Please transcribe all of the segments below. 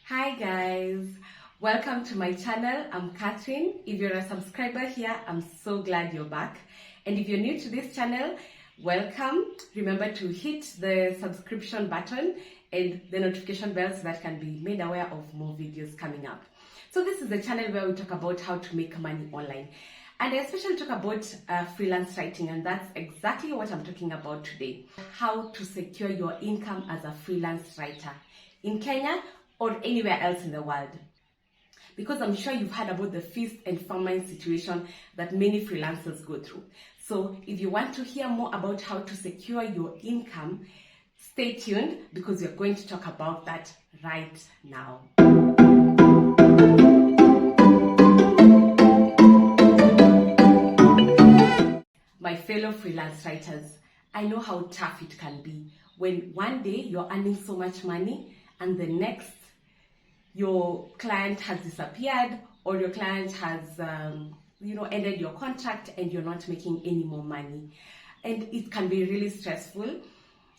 Hi guys, welcome to my channel. I'm Catherine. If you're a subscriber here, I'm so glad you're back. And if you're new to this channel, welcome. Remember to hit the subscription button and the notification bell so that can be made aware of more videos coming up. So this is the channel where we talk about how to make money online. And I especially talk about freelance writing, and that's exactly what I'm talking about today. How to secure your income as a freelance writer in Kenya or anywhere else in the world. Because I'm sure you've heard about the feast and famine situation that many freelancers go through. So if you want to hear more about how to secure your income, stay tuned because we're going to talk about that right now. My fellow freelance writers, I know how tough it can be when one day you're earning so much money and the next your client has disappeared or your client has ended your contract and you're not making any more money, and it can be really stressful.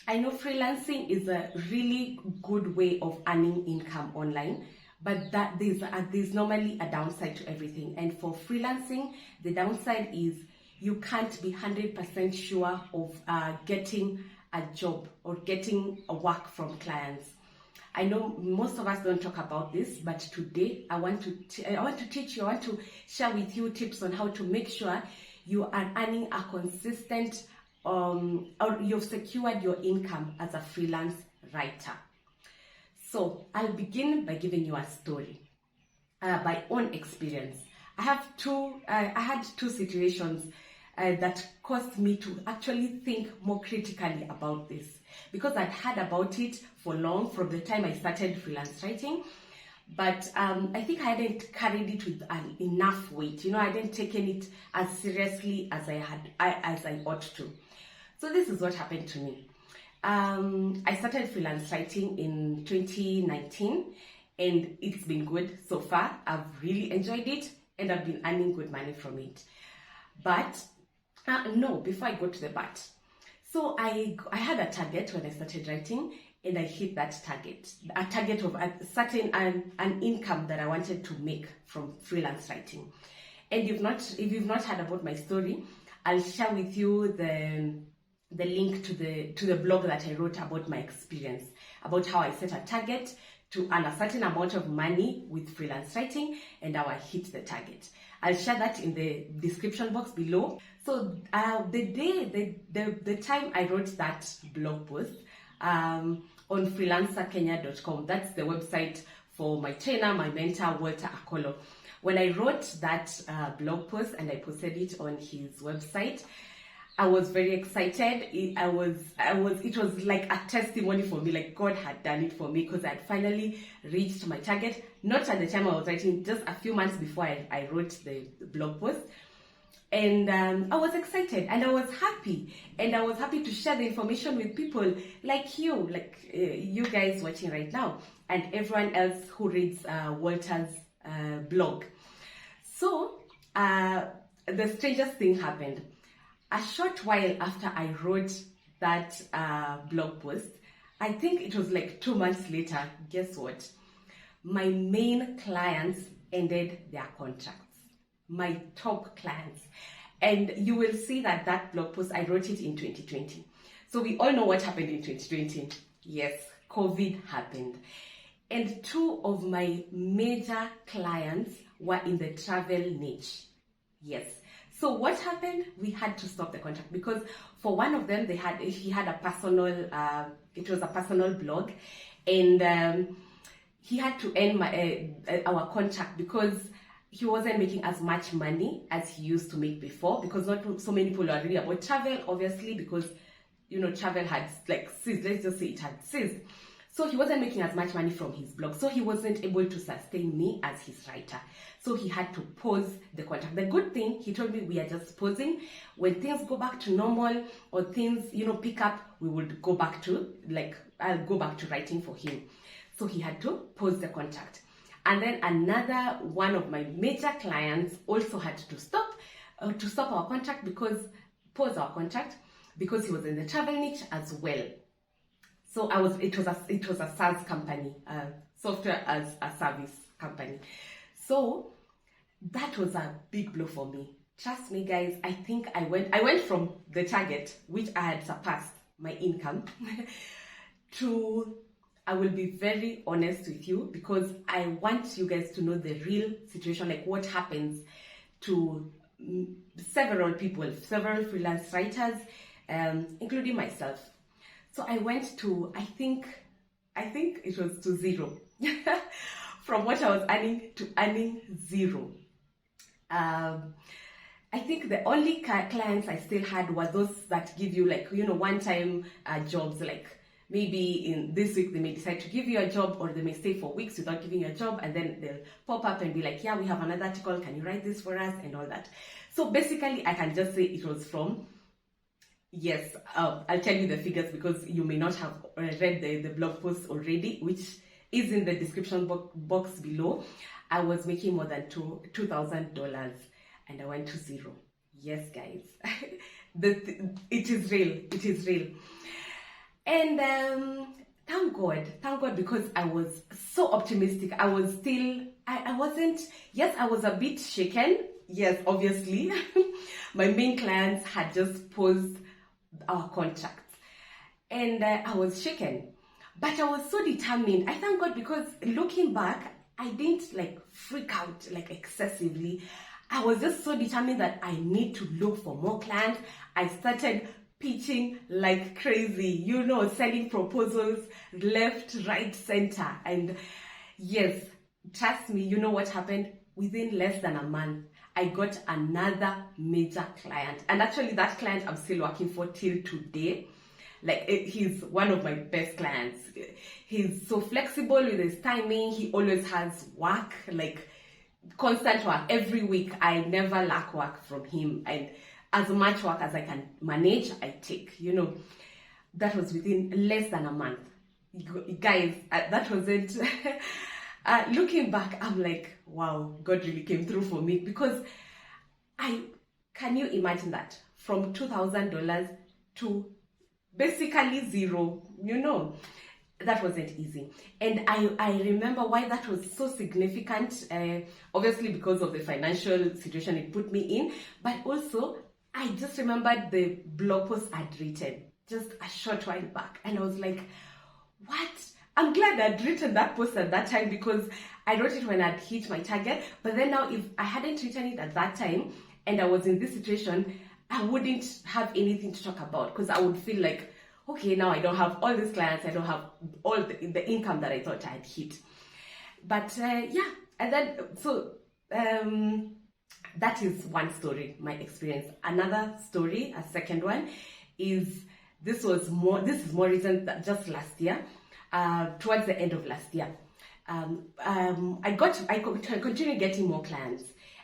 I know freelancing is a really good way of earning income online, but that there's normally a downside to everything. And for freelancing, the downside is you can't be 100% sure of getting a job or getting a work from clients. I know most of us don't talk about this, but today I want to teach you, I want to share with you tips on how to make sure you are earning a consistent or you've secured your income as a freelance writer. So I'll begin by giving you a story by own experience. I had two situations that caused me to actually think more critically about this, because I'd heard about it for long from the time I started freelance writing, but I think I hadn't carried it with enough weight. I didn't take it as seriously as I ought to. So this is what happened to me. I started freelance writing in 2019, and it's been good so far. I've really enjoyed it, and I've been earning good money from it. But before I go to the but. So I had a target when I started writing, and I hit that target. A target of a certain an income that I wanted to make from freelance writing. And if you've not heard about my story, I'll share with you the link to the blog that I wrote about my experience, about how I set a target to earn a certain amount of money with freelance writing and how I hit the target. I'll share that in the description box below. So the time I wrote that blog post on freelancerkenya.com, that's the website for my trainer, my mentor, Walter Akolo. When I wrote that blog post and I posted it on his website, I was very excited. It was like a testimony for me, like God had done it for me, because I had finally reached my target. Not at the time I was writing, just a few months before I wrote the blog post. And I was excited and I was happy. And I was happy to share the information with people like you guys watching right now, and everyone else who reads Walter's blog. So the strangest thing happened. A short while after I wrote that blog post, I think it was like 2 months later, guess what? My main clients ended their contracts. My top clients. And you will see that blog post, I wrote it in 2020. So we all know what happened in 2020. Yes, COVID happened. And two of my major clients were in the travel niche. Yes. So what happened? We had to stop the contract because for one of them, he had a personal, it was a personal blog, and he had to end our contract because he wasn't making as much money as he used to make before, because not so many people are reading about travel, obviously, because travel had ceased. Let's just say it had ceased. So he wasn't making as much money from his blog. So he wasn't able to sustain me as his writer. So he had to pause the contract. The good thing, he told me, we are just pausing. When things go back to normal or things, pick up, we would go back to, I'll go back to writing for him. So he had to pause the contract. And then another one of my major clients also had to stop our contract pause our contract because he was in the travel niche as well. So it was a SaaS company, software as a service company. So that was a big blow for me. Trust me, guys, I think I went from the target, which I had surpassed my income, to, I will be very honest with you, because I want you guys to know the real situation, like what happens to several people, several freelance writers, including myself. So I went to, I think it was to zero. From what I was earning to earning zero. I think the only clients I still had were those that give you, like, one-time jobs, like maybe in this week they may decide to give you a job, or they may stay for weeks without giving you a job, and then they'll pop up and be like, yeah, we have another article, can you write this for us, and all that. So basically I can just say it was from, yes, I'll tell you the figures because you may not have read the blog post already, which is in the description box below. I was making more than $2,000 and I went to zero. Yes, guys. It is real. It is real. And thank God, because I was so optimistic. I was still, I wasn't, yes, I was a bit shaken. Yes, obviously. My main clients had just paused our contracts. And I was shaken. But I was so determined. I thank God, because looking back, I didn't like freak out like excessively. I was just so determined that I need to look for more clients. I started pitching like crazy, sending proposals left, right, center. And yes, trust me, you know what happened? Within less than a month, I got another major client. And actually that client I'm still working for till today. Like, he's one of my best clients. He's so flexible with his timing. He always has work, like constant work every week. I never lack work from him, and as much work as I can manage, I take. That was within less than a month, guys. That was it. Looking back, I'm like, wow, God really came through for me, because can you imagine that, from $2,000 to basically zero, that wasn't easy. And I remember why that was so significant, obviously because of the financial situation it put me in, but also I just remembered the blog post I'd written just a short while back, and I was like, what? I'm glad I'd written that post at that time, because I wrote it when I'd hit my target. But then now, if I hadn't written it at that time and I was in this situation, I wouldn't have anything to talk about, because I would feel like, okay, now I don't have all these clients, I don't have all the income that I thought I'd hit. But yeah, and then, so that is one story, my experience. Another story, a second one, is this is more recent, just last year, towards the end of last year. I continued getting more clients.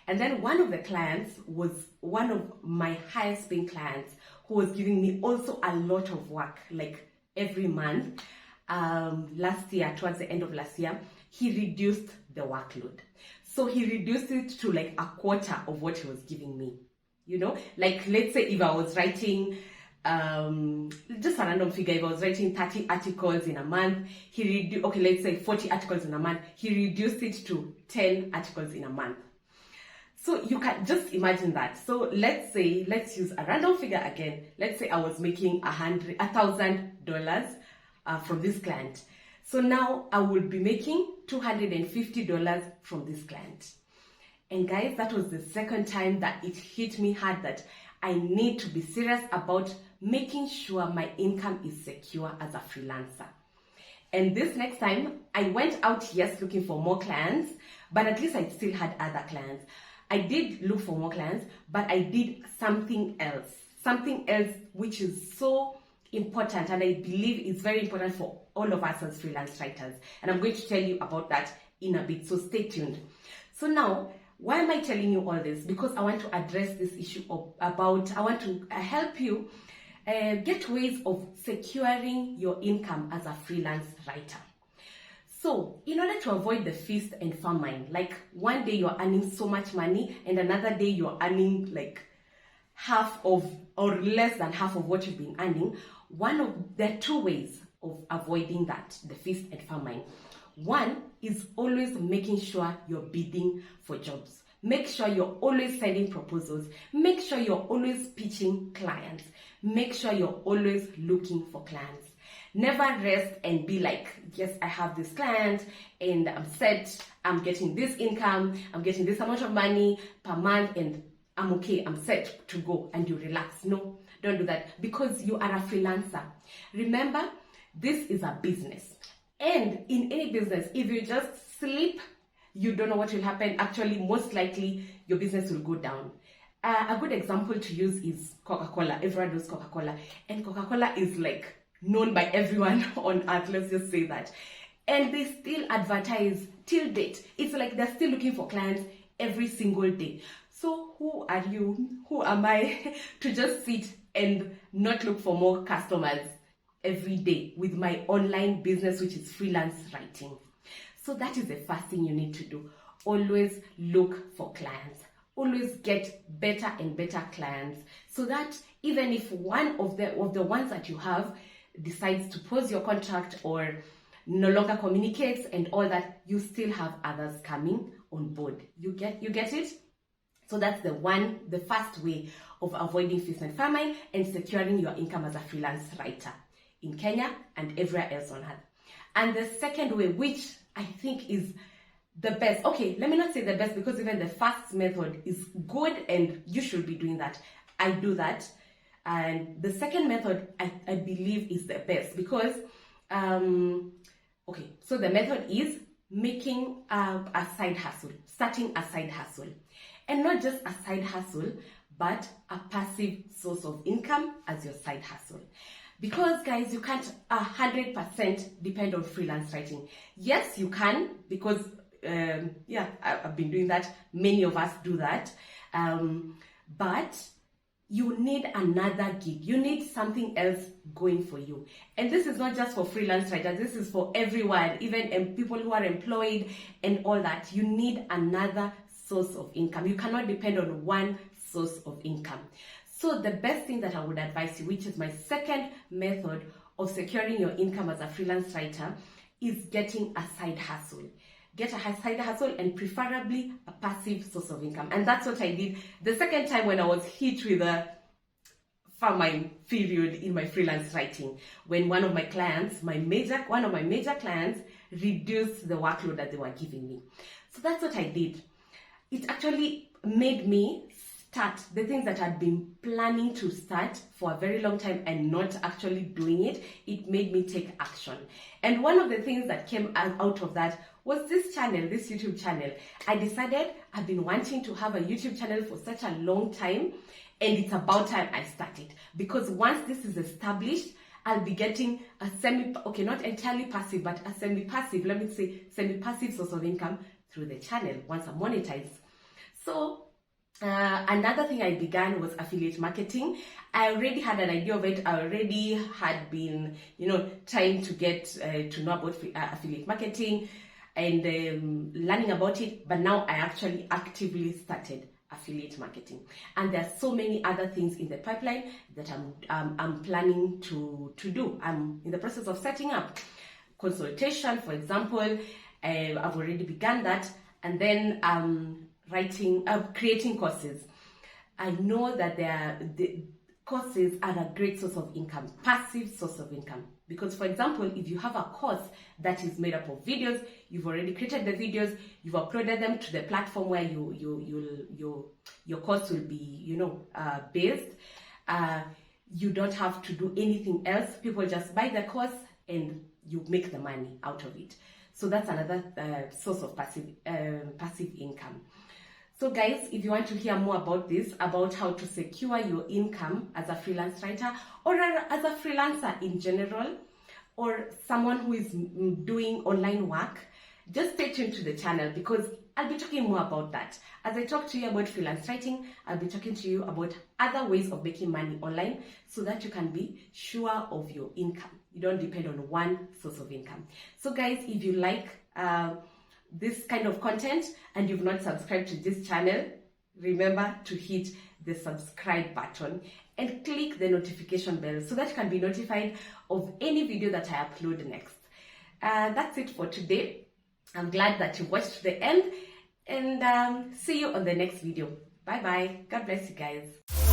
And then one of the clients was one of my highest paying clients, who was giving me also a lot of work, like every month. Last year, towards the end of last year, he reduced the workload. So he reduced it to like a quarter of what he was giving me. Like, let's say if I was writing, just a random figure, if I was writing 30 articles in a month, let's say 40 articles in a month, he reduced it to 10 articles in a month. So you can just imagine that. So let's use a random figure again. Let's say I was making $1,000 from this client. So now I will be making $250 from this client. And guys, that was the second time that it hit me hard that I need to be serious about making sure my income is secure as a freelancer. And this next time, I went out, yes, looking for more clients, but at least I still had other clients. I did look for more clients, but I did something else which is so important, and I believe is very important for all of us as freelance writers. And I'm going to tell you about that in a bit, so stay tuned. So now, why am I telling you all this? Because I want to address this issue I want to help you get ways of securing your income as a freelance writer. So, in order to avoid the feast and famine, like one day you're earning so much money and another day you're earning like half of or less than half of what you've been earning, there are two ways of avoiding that, the feast and famine. One is always making sure you're bidding for jobs. Make sure you're always sending proposals. Make sure you're always pitching clients. Make sure you're always looking for clients. Never rest and be like, yes, I have this client and I'm set, I'm getting this income, I'm getting this amount of money per month and I'm okay, I'm set to go, and you relax. No, don't do that, because you are a freelancer. Remember, this is a business. And in any business, if you just sleep, you don't know what will happen. Actually, most likely, your business will go down. A good example to use is Coca-Cola. Everyone knows Coca-Cola. And Coca-Cola is like known by everyone on earth, let's just say that. And they still advertise till date. It's like they're still looking for clients every single day. So who are you? Who am I to just sit and not look for more customers every day with my online business, which is freelance writing? So that is the first thing you need to do. Always look for clients. Always get better and better clients, so that even if one of the ones that you have decides to pause your contract or no longer communicates and all that, you still have others coming on board. You get it? So that's the first way of avoiding feast and famine and securing your income as a freelance writer in Kenya and everywhere else on earth. And the second way, which I think is the best, okay, let me not say the best, because even the first method is good and you should be doing that. I do that. And the second method, I believe, is the best, because, okay, so the method is making a side hustle, starting a side hustle. And not just a side hustle, but a passive source of income as your side hustle. Because, guys, you can't 100% depend on freelance writing. Yes, you can, because, I've been doing that. Many of us do that. But you need another gig. You need something else going for you. And this is not just for freelance writers. This is for everyone, even people who are employed and all that. You need another source of income. You cannot depend on one source of income. So the best thing that I would advise you, which is my second method of securing your income as a freelance writer, is getting a side hustle. Get a side hustle, and preferably a passive source of income. And that's what I did the second time when I was hit with a famine period in my freelance writing, when one of my clients, one of my major clients, reduced the workload that they were giving me. So that's what I did. It actually made me start the things that I'd been planning to start for a very long time and not actually doing it. It made me take action. And one of the things that came out of that was this channel, this YouTube channel. I decided I've been wanting to have a YouTube channel for such a long time, and it's about time I started. Because once this is established, I'll be getting a not entirely passive, but a semi-passive, let me say semi-passive source of income through the channel once I'm monetized. So another thing I began was affiliate marketing. I already had an idea of it. I already had been, trying to get to know about affiliate marketing and learning about it. But now I actually actively started affiliate marketing. And there are so many other things in the pipeline that I'm planning to do. I'm in the process of setting up consultation, for example. I've already begun that. And then creating courses. I know that the courses are a great source of income, passive source of income. Because, for example, if you have a course that is made up of videos, you've already created the videos, you've uploaded them to the platform where your course will be, based. You don't have to do anything else. People just buy the course and you make the money out of it. So that's another source of passive income. So guys, if you want to hear more about this, about how to secure your income as a freelance writer or as a freelancer in general, or someone who is doing online work, just stay tuned to the channel, because I'll be talking more about that. As I talk to you about freelance writing, I'll be talking to you about other ways of making money online so that you can be sure of your income. You don't depend on one source of income. So guys, if you like this kind of content and you've not subscribed to this channel, remember to hit the subscribe button and click the notification bell so that you can be notified of any video that I upload next. That's it for today. I'm glad that you watched the end, and see you on the next video. Bye bye. God bless you guys.